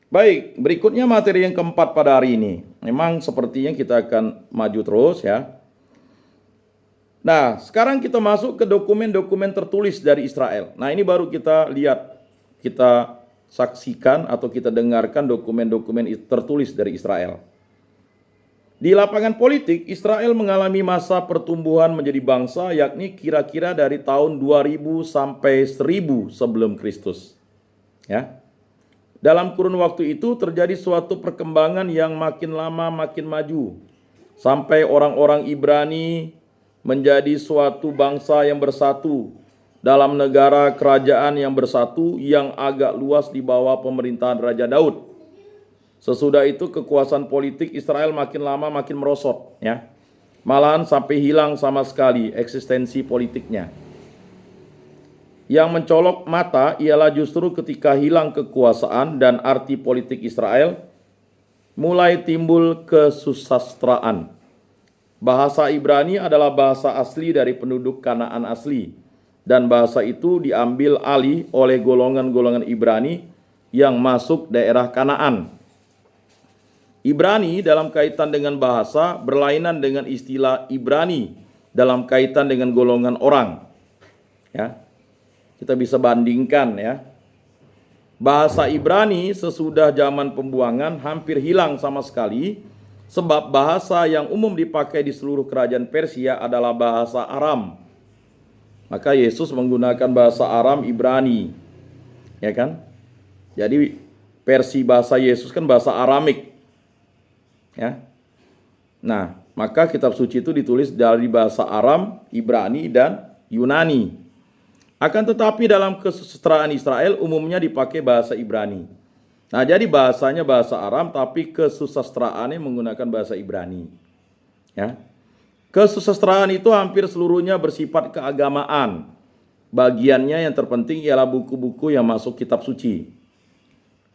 Baik, berikutnya materi yang keempat pada hari ini. Memang sepertinya kita akan maju terus ya. Nah, sekarang kita masuk ke dokumen-dokumen tertulis dari Israel. Nah, ini baru kita lihat, kita saksikan atau kita dengarkan dokumen-dokumen tertulis dari Israel. Di lapangan politik, Israel mengalami masa pertumbuhan menjadi bangsa, yakni kira-kira dari tahun 2000 sampai 1000 sebelum Kristus. Ya. Dalam kurun waktu itu terjadi suatu perkembangan yang makin lama makin maju, sampai orang-orang Ibrani menjadi suatu bangsa yang bersatu dalam negara kerajaan yang bersatu yang agak luas di bawah pemerintahan Raja Daud. Sesudah itu kekuasaan politik Israel makin lama makin merosot, ya. Malahan sampai hilang sama sekali eksistensi politiknya. Yang mencolok mata ialah justru ketika hilang kekuasaan dan arti politik Israel, mulai timbul kesusastraan. Bahasa Ibrani adalah bahasa asli dari penduduk Kanaan asli, dan bahasa itu diambil alih oleh golongan-golongan Ibrani yang masuk daerah Kanaan. Ibrani dalam kaitan dengan bahasa berlainan dengan istilah Ibrani dalam kaitan dengan golongan orang. Ya. Kita bisa bandingkan ya. Bahasa Ibrani sesudah zaman pembuangan hampir hilang sama sekali, sebab bahasa yang umum dipakai di seluruh kerajaan Persia adalah bahasa Aram. Maka Yesus menggunakan bahasa Aram Ibrani. Ya kan? Jadi versi bahasa Yesus kan bahasa Aramik. Ya. Nah, maka kitab suci itu ditulis dari bahasa Aram, Ibrani, dan Yunani. Akan tetapi dalam kesusastraan Israel umumnya dipakai bahasa Ibrani. Nah, jadi bahasanya bahasa Aram, tapi kesusastraannya menggunakan bahasa Ibrani. Ya. Kesusastraan itu hampir seluruhnya bersifat keagamaan. Bagiannya yang terpenting ialah buku-buku yang masuk kitab suci.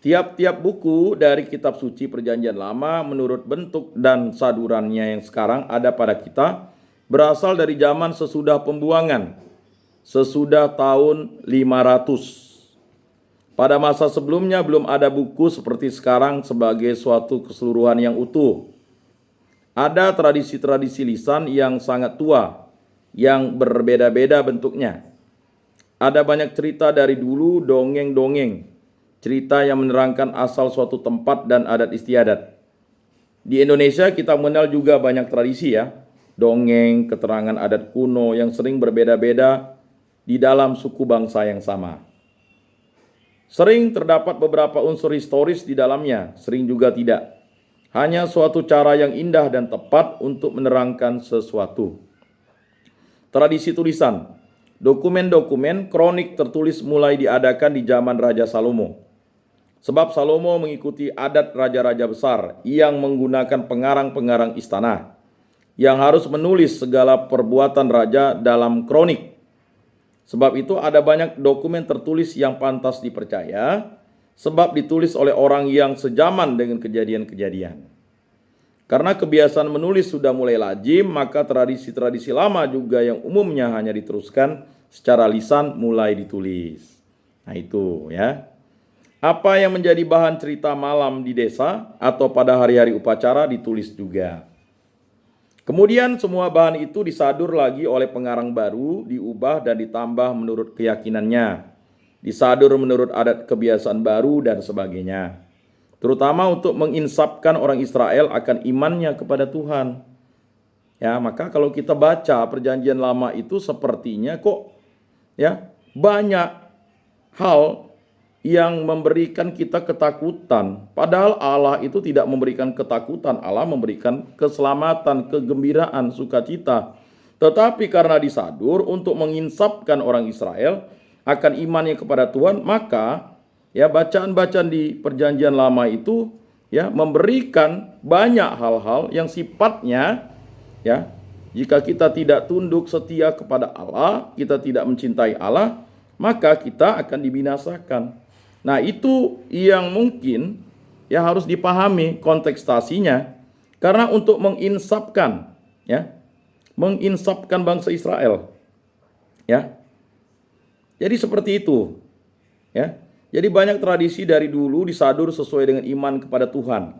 Tiap-tiap buku dari kitab suci Perjanjian Lama menurut bentuk dan sadurannya yang sekarang ada pada kita berasal dari zaman sesudah pembuangan, sesudah tahun 500. Pada masa sebelumnya belum ada buku seperti sekarang sebagai suatu keseluruhan yang utuh. Ada tradisi-tradisi lisan yang sangat tua, yang berbeda-beda bentuknya. Ada banyak cerita dari dulu, dongeng-dongeng, cerita yang menerangkan asal suatu tempat dan adat istiadat. Di Indonesia kita mengenal juga banyak tradisi ya, dongeng, keterangan adat kuno yang sering berbeda-beda di dalam suku bangsa yang sama. Sering terdapat beberapa unsur historis di dalamnya, sering juga tidak. Hanya suatu cara yang indah dan tepat untuk menerangkan sesuatu. Tradisi tulisan, dokumen-dokumen kronik tertulis mulai diadakan di zaman Raja Salomo. Sebab Salomo mengikuti adat raja-raja besar yang menggunakan pengarang-pengarang istana yang harus menulis segala perbuatan raja dalam kronik. Sebab itu ada banyak dokumen tertulis yang pantas dipercaya, sebab ditulis oleh orang yang sejaman dengan kejadian-kejadian. Karena kebiasaan menulis sudah mulai lazim, maka tradisi-tradisi lama juga yang umumnya hanya diteruskan secara lisan mulai ditulis. Nah itu ya. Apa yang menjadi bahan cerita malam di desa atau pada hari-hari upacara ditulis juga. Kemudian semua bahan itu disadur lagi oleh pengarang baru, diubah dan ditambah menurut keyakinannya. Disadur menurut adat kebiasaan baru dan sebagainya. Terutama untuk menginsapkan orang Israel akan imannya kepada Tuhan. Ya, maka kalau kita baca Perjanjian Lama itu sepertinya kok ya banyak hal yang memberikan kita ketakutan. Padahal Allah itu tidak memberikan ketakutan, Allah memberikan keselamatan, kegembiraan, sukacita. Tetapi karena disadur untuk menginsapkan orang Israel akan imannya kepada Tuhan, maka ya bacaan-bacaan di Perjanjian Lama itu ya memberikan banyak hal-hal yang sifatnya ya jika kita tidak tunduk setia kepada Allah, kita tidak mencintai Allah, maka kita akan dibinasakan. Nah, itu yang mungkin ya harus dipahami kontekstasinya karena untuk menginsapkan ya, menginsapkan bangsa Israel. Ya. Jadi seperti itu. Ya. Jadi banyak tradisi dari dulu disadur sesuai dengan iman kepada Tuhan.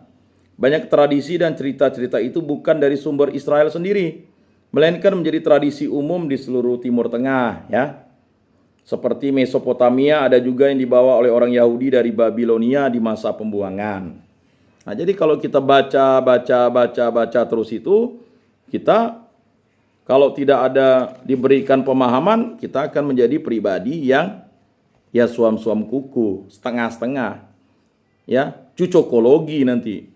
Banyak tradisi dan cerita-cerita itu bukan dari sumber Israel sendiri, melainkan menjadi tradisi umum di seluruh Timur Tengah, ya. Seperti Mesopotamia, ada juga yang dibawa oleh orang Yahudi dari Babilonia di masa pembuangan. Nah, jadi kalau kita baca terus itu, kita kalau tidak ada diberikan pemahaman, kita akan menjadi pribadi yang ya suam-suam kuku, setengah-setengah, ya, cucokologi nanti,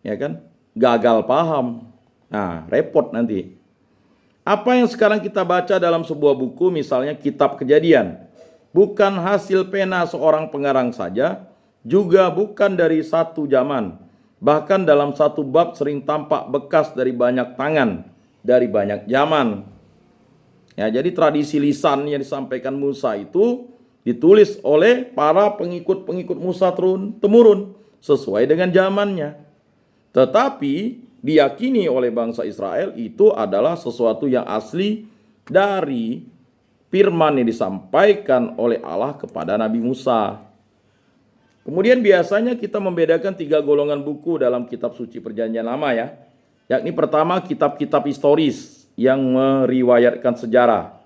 ya kan, gagal paham, nah repot nanti. Apa yang sekarang kita baca dalam sebuah buku, misalnya Kitab Kejadian, bukan hasil pena seorang pengarang saja, juga bukan dari satu zaman. Bahkan dalam satu bab sering tampak bekas dari banyak tangan, dari banyak zaman. Ya, jadi tradisi lisan yang disampaikan Musa itu ditulis oleh para pengikut-pengikut Musa turun-temurun sesuai dengan zamannya. Tetapi diyakini oleh bangsa Israel itu adalah sesuatu yang asli dari firman yang disampaikan oleh Allah kepada Nabi Musa. Kemudian biasanya kita membedakan 3 golongan buku dalam kitab suci Perjanjian Lama, ya. Yakni pertama, kitab-kitab historis yang meriwayatkan sejarah.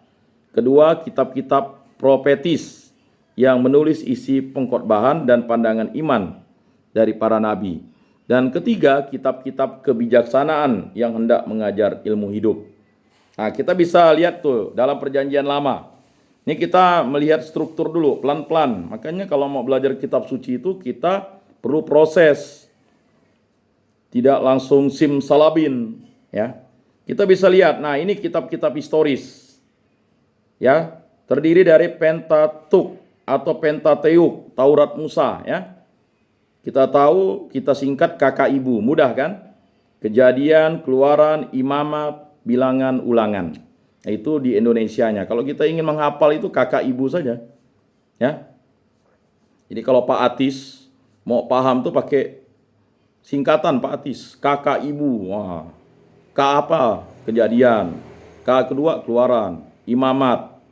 Kedua, kitab-kitab profetis yang menulis isi pengkhotbahan dan pandangan iman dari para nabi. Dan ketiga, kitab-kitab kebijaksanaan yang hendak mengajar ilmu hidup. Nah, kita bisa lihat tuh dalam Perjanjian Lama. Ini kita melihat struktur dulu, pelan-pelan. Makanya kalau mau belajar kitab suci itu kita perlu proses. Tidak langsung simsalabim, ya. Kita bisa lihat, nah ini kitab-kitab historis. Ya, terdiri dari Pentateuch atau Pentateuch, Taurat Musa, ya. Kita tahu, kita singkat kakak ibu, mudah kan? Kejadian, Keluaran, Imamat, Bilangan, Ulangan. Nah, itu di Indonesianya. Kalau kita ingin menghafal itu kakak ibu saja, ya. Jadi kalau Pak Atis mau paham tuh pakai singkatan Pak Atis, kakak ibu. Wah, K apa? Kejadian. K kedua Keluaran, Imamat,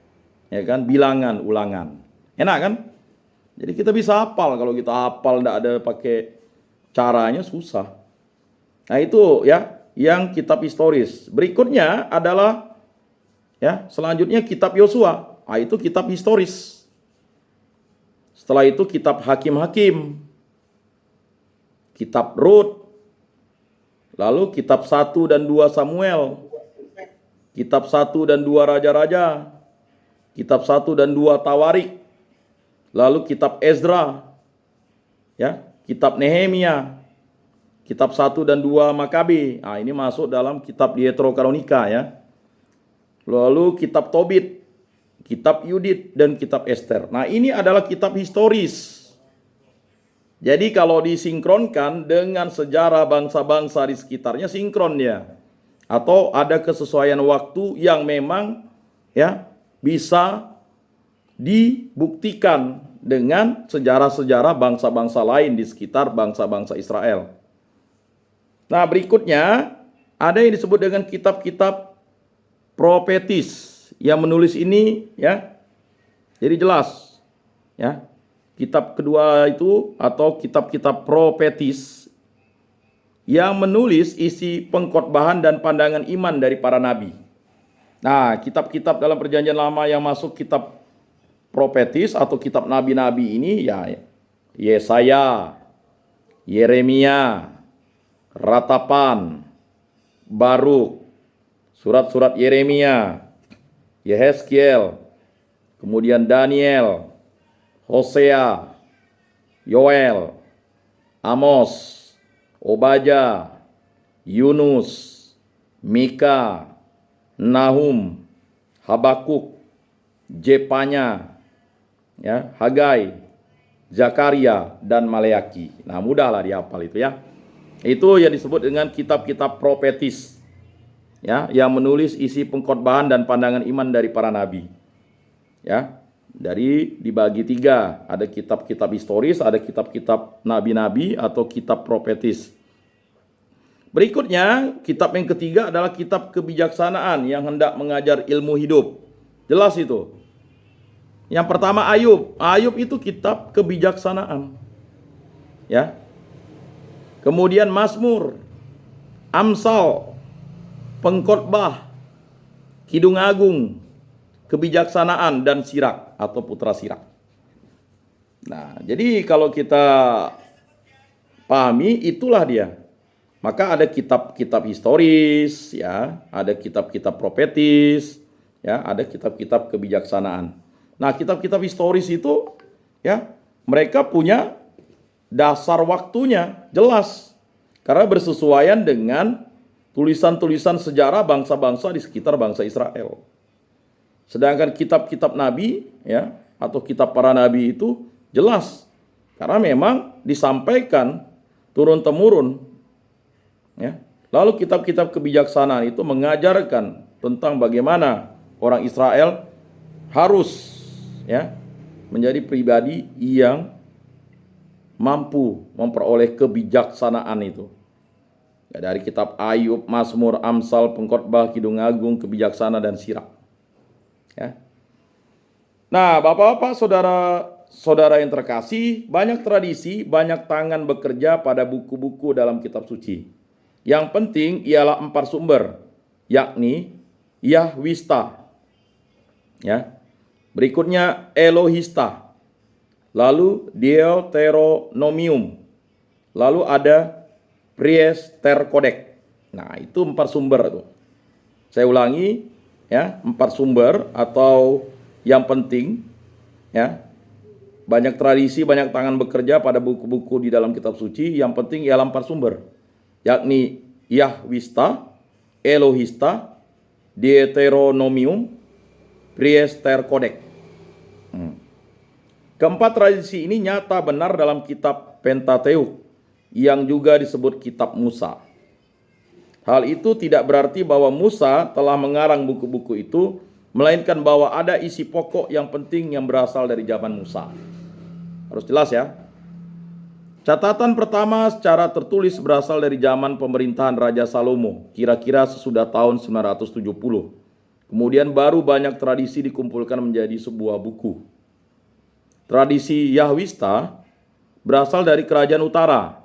ya kan? Bilangan, Ulangan. Enak kan? Jadi kita bisa hafal. Kalau kita hafal tidak ada pakai caranya susah. Nah itu ya yang kitab historis. Berikutnya adalah ya selanjutnya kitab Yosua. Nah itu kitab historis. Setelah itu kitab Hakim-Hakim, kitab Rut, lalu kitab 1 dan 2 Samuel, kitab 1 dan 2 Raja-Raja, kitab 1 dan 2 Tawarik, lalu kitab Ezra, ya, kitab Nehemia, kitab 1 dan 2 Makabe. Nah, ini masuk dalam kitab Deuterokanonica, ya. Lalu kitab Tobit, kitab Yudit, dan kitab Ester. Nah, ini adalah kitab historis. Jadi kalau disinkronkan dengan sejarah bangsa-bangsa di sekitarnya, sinkron dia. Atau ada kesesuaian waktu yang memang ya bisa dibuktikan dengan sejarah-sejarah bangsa-bangsa lain di sekitar bangsa-bangsa Israel. Nah, berikutnya ada yang disebut dengan kitab-kitab profetis yang menulis ini, ya. Jadi jelas, ya. Kitab kedua itu atau kitab-kitab profetis yang menulis isi pengkhotbahan dan pandangan iman dari para nabi. Nah, kitab-kitab dalam Perjanjian Lama yang masuk kitab profetis atau kitab nabi-nabi ini ya Yesaya, Yeremia, Ratapan, Baruk, surat-surat Yeremia, Yehezkiel, kemudian Daniel, Hosea, Yoel, Amos, Obadya, Yunus, Mika, Nahum, Habakuk, Jepanya, ya, Hagai, Zakaria, dan Maleaki. Nah, mudahlah dihafal itu, ya. Itu yang disebut dengan kitab-kitab profetis, ya, yang menulis isi pengkhotbahan dan pandangan iman dari para nabi, ya. Dari dibagi 3, ada kitab-kitab historis, ada kitab-kitab nabi-nabi atau kitab profetis. Berikutnya, kitab yang ketiga adalah kitab kebijaksanaan yang hendak mengajar ilmu hidup. Jelas itu. Yang pertama Ayub. Ayub itu kitab kebijaksanaan. Ya. Kemudian Mazmur, Amsal, Pengkhotbah, Kidung Agung, Kebijaksanaan, dan Sirak atau Putra Sirak. Nah, jadi kalau kita pahami itulah dia. Maka ada kitab-kitab historis, ya, ada kitab-kitab profetis, ya, ada kitab-kitab kebijaksanaan. Nah, kitab-kitab historis itu, ya, mereka punya dasar waktunya jelas karena bersesuaian dengan tulisan-tulisan sejarah bangsa-bangsa di sekitar bangsa Israel. Sedangkan kitab-kitab nabi, ya, atau kitab para nabi itu jelas karena memang disampaikan turun-temurun. Ya. Lalu kitab-kitab kebijaksanaan itu mengajarkan tentang bagaimana orang Israel harus, ya, menjadi pribadi yang mampu memperoleh kebijaksanaan itu. Ya, dari kitab Ayub, Mazmur, Amsal, Pengkhotbah, Kidung Agung, Kebijaksanaan, dan Sirak. Ya. Nah, Bapak-bapak, saudara-saudara yang terkasih, banyak tradisi, banyak tangan bekerja pada buku-buku dalam kitab suci. Yang penting ialah 4 sumber, yakni Yahwista, ya. Berikutnya Elohista, lalu Deuteronomium, lalu ada Priester Codex. Nah, itu 4 sumber itu. Saya ulangi, ya, 4 sumber atau yang penting, ya. Banyak tradisi, banyak tangan bekerja pada buku-buku di dalam kitab suci. Yang penting ialah 4 sumber, yakni Yahwista, Elohista, Deuteronomium, Priester Codex. Keempat tradisi ini nyata benar dalam kitab Pentateukh yang juga disebut kitab Musa. Hal itu tidak berarti bahwa Musa telah mengarang buku-buku itu, melainkan bahwa ada isi pokok yang penting yang berasal dari zaman Musa. Harus jelas, ya. Catatan pertama secara tertulis berasal dari zaman pemerintahan Raja Salomo, kira-kira sesudah tahun 970. Kemudian baru banyak tradisi dikumpulkan menjadi sebuah buku. Tradisi Yahwista berasal dari kerajaan utara.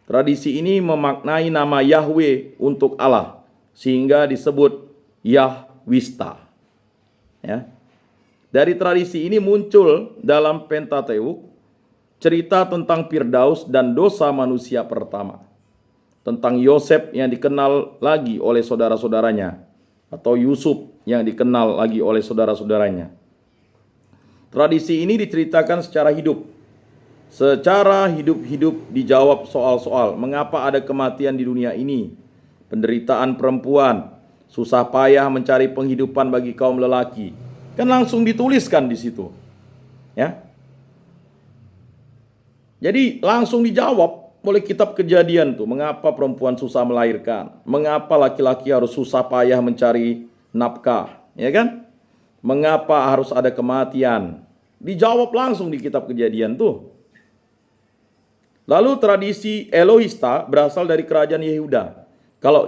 Tradisi ini memaknai nama Yahweh untuk Allah, sehingga disebut Yahwista. Ya. Dari tradisi ini muncul dalam Pentateukh cerita tentang Firdaus dan dosa manusia pertama, tentang Yosef yang dikenal lagi oleh saudara-saudaranya, atau Yusuf yang dikenal lagi oleh saudara-saudaranya. Tradisi ini diceritakan secara hidup. Secara hidup-hidup dijawab soal-soal mengapa ada kematian di dunia ini, penderitaan perempuan, susah payah mencari penghidupan bagi kaum lelaki. Kan langsung dituliskan di situ. Ya. Jadi langsung dijawab oleh kitab Kejadian tuh, mengapa perempuan susah melahirkan, mengapa laki-laki harus susah payah mencari nafkah, ya kan? Mengapa harus ada kematian? Dijawab langsung di kitab Kejadian tuh. Lalu tradisi Elohista berasal dari kerajaan Yehuda. Kalau